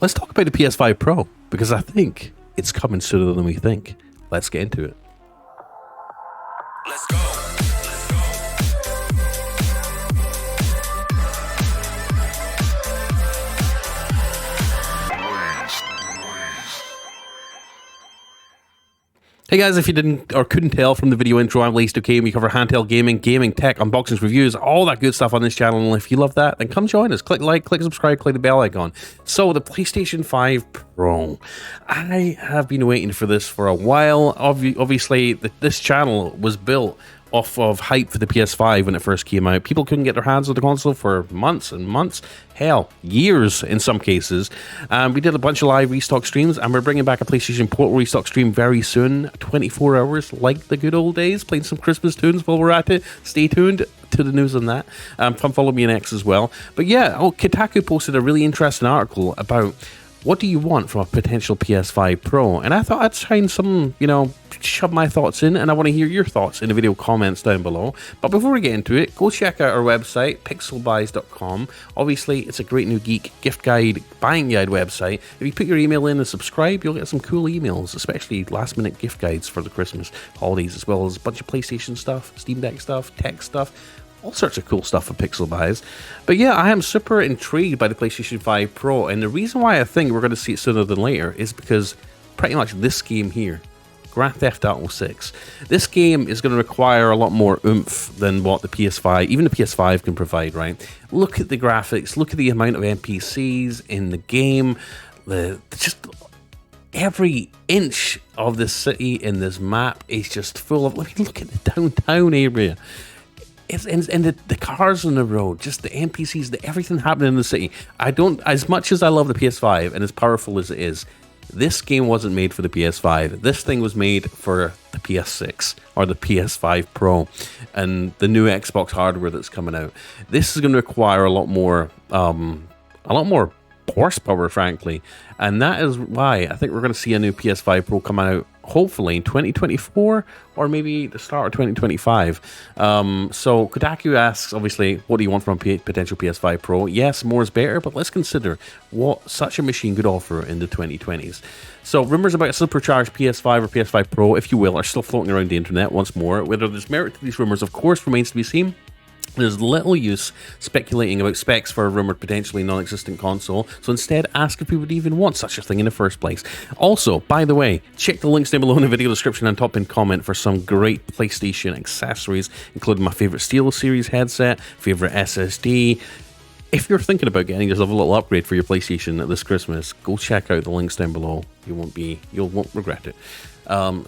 let's talk about the PS5 Pro, because I think it's coming sooner than we think. Let's get into it. Let's go. Hey guys, if you didn't or couldn't tell from the video intro, I'm Lace2K, and we cover handheld gaming, tech, unboxings, reviews, all that good stuff on this channel. And if you love that, then come join us. Click like, click subscribe, click the bell icon. So the PlayStation 5 Pro. I have been waiting for this for a while. Obviously, this channel was built off of hype for the PS5 when it first came out. People couldn't get their hands on the console for months and months, hell, years in some cases. We did a bunch of live restock streams, and we're bringing back a PlayStation Portal restock stream very soon, 24 hours like the good old days, playing some Christmas tunes while we're at it. Stay tuned to the news on that. Come follow me on X as well. But yeah, Kotaku posted a really interesting article about what do you want from a potential PS5 Pro? And I thought I'd try and shove my thoughts in, and I want to hear your thoughts in the video comments down below. But before we get into it, go check out our website, pixelbuys.com. Obviously, it's a great new geek gift guide, buying guide website. If you put your email in and subscribe, you'll get some cool emails, especially last-minute gift guides for the Christmas holidays, as well as a bunch of PlayStation stuff, Steam Deck stuff, tech stuff, all sorts of cool stuff for Pixel Buys. But yeah, I am super intrigued by the PlayStation 5 Pro, and the reason why I think we're going to see it sooner than later is because pretty much this game here, Grand Theft Auto 6, this game is going to require a lot more oomph than what the PS5, even the PS5 can provide, right? Look at the graphics, look at the amount of NPCs in the game, just every inch of this city in this map is just full of, look at the downtown area. And the cars on the road, just the NPCs, everything happening in the city. As much as I love the PS5 and as powerful as it is, this game wasn't made for the PS5. This thing was made for the PS6 or the PS5 Pro and the new Xbox hardware that's coming out. This is going to require a lot more horsepower, frankly, and that is why I think we're going to see a new PS5 Pro come out hopefully in 2024 or maybe the start of 2025. So Kotaku asks, obviously, what do you want from a potential PS5 Pro? Yes, more is better, but let's consider what such a machine could offer in the 2020s. So rumors about a supercharged PS5 or PS5 Pro, if you will, are still floating around the internet once more. Whether there's merit to these rumors, of course, remains to be seen. There's little use speculating about specs for a rumored potentially non-existent console, so instead ask if people would even want such a thing in the first place. Also, by the way, check the links down below in the video description and top-pinned comment for some great PlayStation accessories, including my favorite Steelseries headset, favorite SSD. If you're thinking about getting yourself a little upgrade for your PlayStation this Christmas, go check out the links down below. You won't regret it.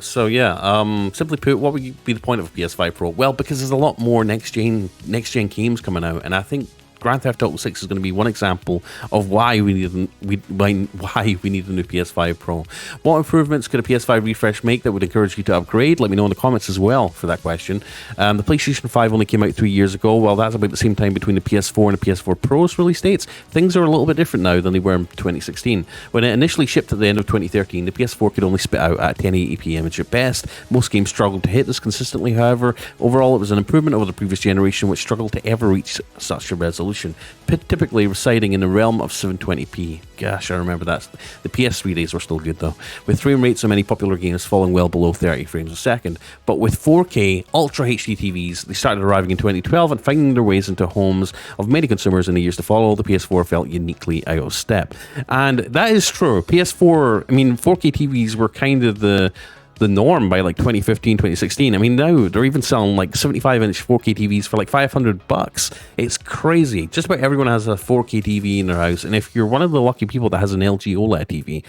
Simply put, what would be the point of a PS5 Pro? Well, because there's a lot more next gen games coming out, and I think Grand Theft Auto 6 is going to be one example of why we need a new PS5 Pro. What improvements could a PS5 refresh make that would encourage you to upgrade? Let me know in the comments as well for that question. The PlayStation 5 only came out 3 years ago. Well, that's about the same time between the PS4 and the PS4 Pro's release dates. Things are a little bit different now than they were in 2016. When it initially shipped at the end of 2013, the PS4 could only spit out at 1080p image at best. Most games struggled to hit this consistently, however. Overall, it was an improvement over the previous generation, which struggled to ever reach such a resolution, typically residing in the realm of 720p. Gosh, I remember that. The PS3 days were still good though, with frame rates on many popular games falling well below 30 frames a second. But with 4K Ultra HD TVs, they started arriving in 2012 and finding their ways into homes of many consumers in the years to follow. The PS4 felt uniquely out of step, and that is true. 4K TVs were kind of the norm by like 2015, 2016. I mean, now they're even selling like 75-inch 4K TVs for like $500. It's crazy. Just about everyone has a 4K TV in their house, and if you're one of the lucky people that has an LG OLED TV,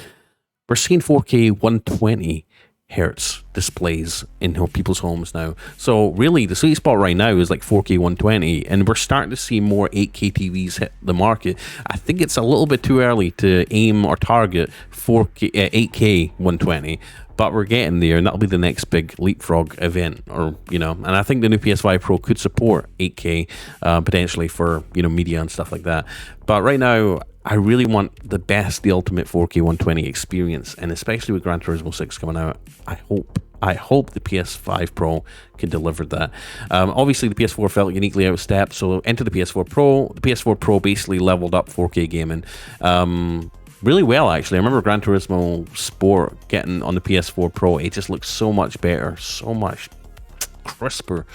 we're seeing 4K 120 hertz displays in people's homes now. So really, the sweet spot right now is like 4K 120, and we're starting to see more 8K TVs hit the market. I think it's a little bit too early to aim or target 8K 120. But we're getting there, and that'll be the next big leapfrog event, and I think the new PS5 Pro could support 8K potentially for media and stuff like that. But right now, I really want the ultimate 4K 120 experience, and especially with Gran Turismo 6 coming out, I hope the PS5 Pro can deliver that. Obviously, the PS4 felt uniquely out of step, so enter the PS4 Pro. The PS4 Pro basically leveled up 4K gaming. really well, actually. I remember Gran Turismo Sport getting on the PS4 Pro. It just looks so much better, so much crisper.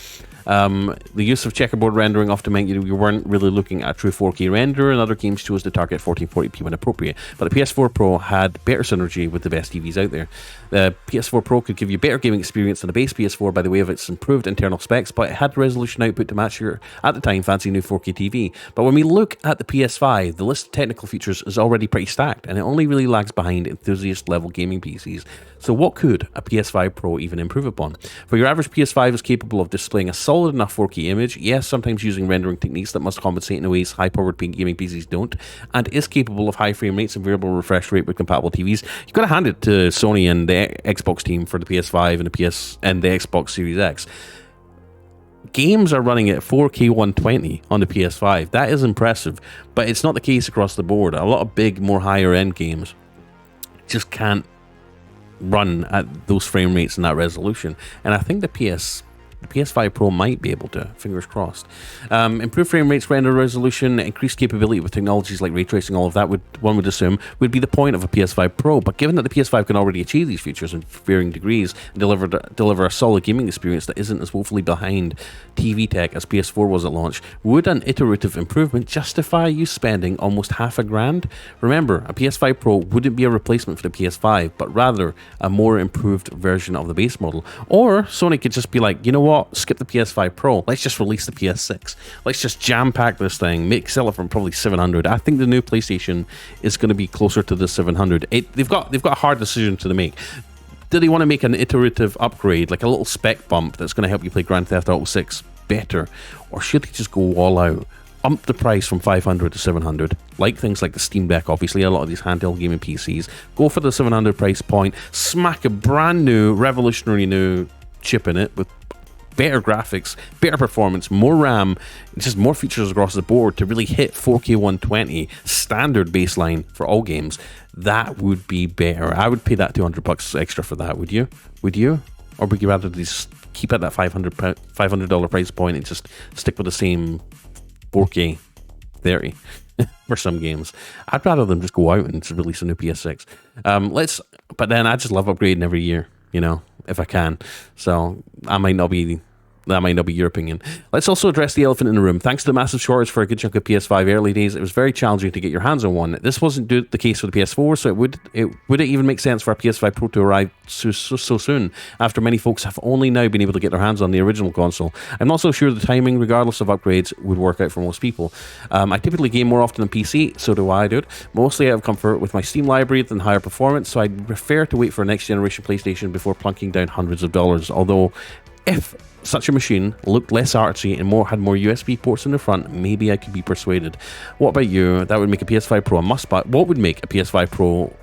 The use of checkerboard rendering often meant you weren't really looking at true 4K render, and other games chose to target 1440p when appropriate. But the PS4 Pro had better synergy with the best TVs out there. The PS4 Pro could give you better gaming experience than the base PS4 by the way of its improved internal specs, but it had resolution output to match your, at the time, fancy new 4K TV. But when we look at the PS5, the list of technical features is already pretty stacked, and it only really lags behind enthusiast-level gaming PCs. So what could a PS5 Pro even improve upon? For your average PS5 is capable of displaying a solid enough 4K image, yes, sometimes using rendering techniques that must compensate in ways high-powered gaming PCs don't, and is capable of high frame rates and variable refresh rate with compatible TVs. You've got to hand it to Sony and the Xbox team for the PS5 and the Xbox Series X. Games are running at 4K 120 on the PS5. That is impressive, but it's not the case across the board. A lot of big, more higher-end games just can't run at those frame rates and that resolution, and I think the PS5 Pro might be able to, fingers crossed. Improved frame rates, render resolution, increased capability with technologies like ray tracing, all of that one would assume would be the point of a PS5 Pro. But given that the PS5 can already achieve these features in varying degrees and deliver a solid gaming experience that isn't as woefully behind TV tech as PS4 was at launch, would an iterative improvement justify you spending almost $1,000? Remember, a PS5 Pro wouldn't be a replacement for the PS5, but rather a more improved version of the base model. Or Sony could just be like, you know what, skip the PS5 Pro, let's just release the PS6. Let's just jam pack this thing, sell it for probably $700. I think the new PlayStation is going to be closer to the $700. They've got a hard decision to make. Do they want to make an iterative upgrade, like a little spec bump that's going to help you play Grand Theft Auto 6 better? Or should they just go all out, ump the price from $500 to $700, like things like the Steam Deck, obviously, a lot of these handheld gaming PCs, go for the $700 price point, smack a brand new, revolutionary new chip in it with better graphics, better performance, more RAM, just more features across the board to really hit 4K 120 standard baseline for all games. That would be better. I would pay that $200 extra for that. Would you? Or would you rather just keep at that $500 price point and just stick with the same 4K 30 for some games? I'd rather them just go out and just release a new PS6. But then I just love upgrading every year, you know, if I can. So that might not be your opinion. Let's also address the elephant in the room. Thanks to the massive shortage for a good chunk of PS5 early days, it was very challenging to get your hands on one. This wasn't the case for the PS4, so would it even make sense for a PS5 Pro to arrive so soon, after many folks have only now been able to get their hands on the original console? I'm not so sure the timing, regardless of upgrades, would work out for most people. I typically game more often than PC, so do I, dude. Mostly out of comfort with my Steam library than higher performance, so I'd prefer to wait for a next generation PlayStation before plunking down hundreds of dollars. Although, if such a machine looked less artsy and had more USB ports in the front, maybe I could be persuaded. What about you? That would make a PS5 Pro a must-buy. What would make a PS5 Pro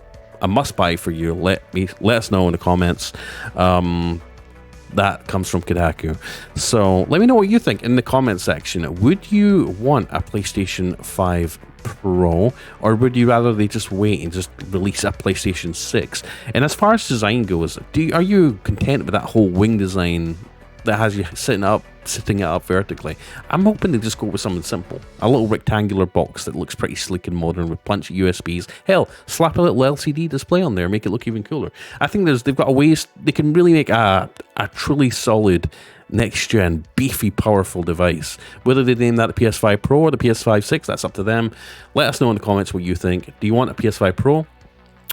a must-buy for you? Let us know in the comments. That comes from Kotaku. So let me know what you think in the comment section. Would you want a PlayStation 5 Pro, or would you rather they just wait and just release a PlayStation 6? And as far as design goes, are you content with that whole wing design that has you sitting it up vertically? I'm hoping they just go with something simple. A little rectangular box that looks pretty sleek and modern with punchy USBs. Hell, slap a little LCD display on there, make it look even cooler. I think they've got a ways they can really make a truly solid next-gen, beefy, powerful device. Whether they name that the PS5 Pro or the PS5 6, that's up to them. Let us know in the comments what you think. Do you want a PS5 Pro,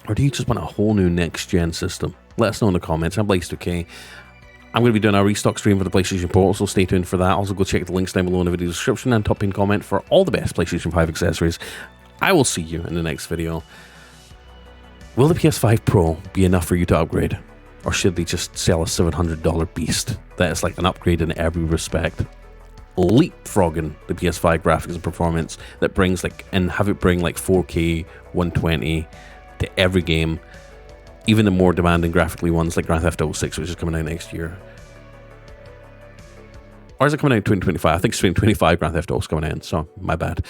or do you just want a whole new next-gen system? Let us know in the comments. I'm Blaze2K. I'm going to be doing a restock stream for the PlayStation Pro, so stay tuned for that. Also, go check the links down below in the video description and top pin comment for all the best PlayStation 5 accessories. I will see you in the next video. Will the PS5 Pro be enough for you to upgrade? Or should they just sell a $700 beast that is like an upgrade in every respect, leapfrogging the PS5 graphics and performance that brings have it bring 4K 120 to every game, even the more demanding graphically ones like Grand Theft Auto 6, which is coming out next year? Or is it coming out in 2025? I think it's 2025 Grand Theft Auto is coming in, so my bad.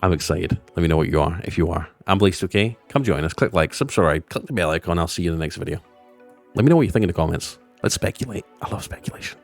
I'm excited. Let me know what you are, if you are. I'm Blaze2K. Come join us. Click like, subscribe, click the bell icon. I'll see you in the next video. Let me know what you think in the comments. Let's speculate. I love speculation.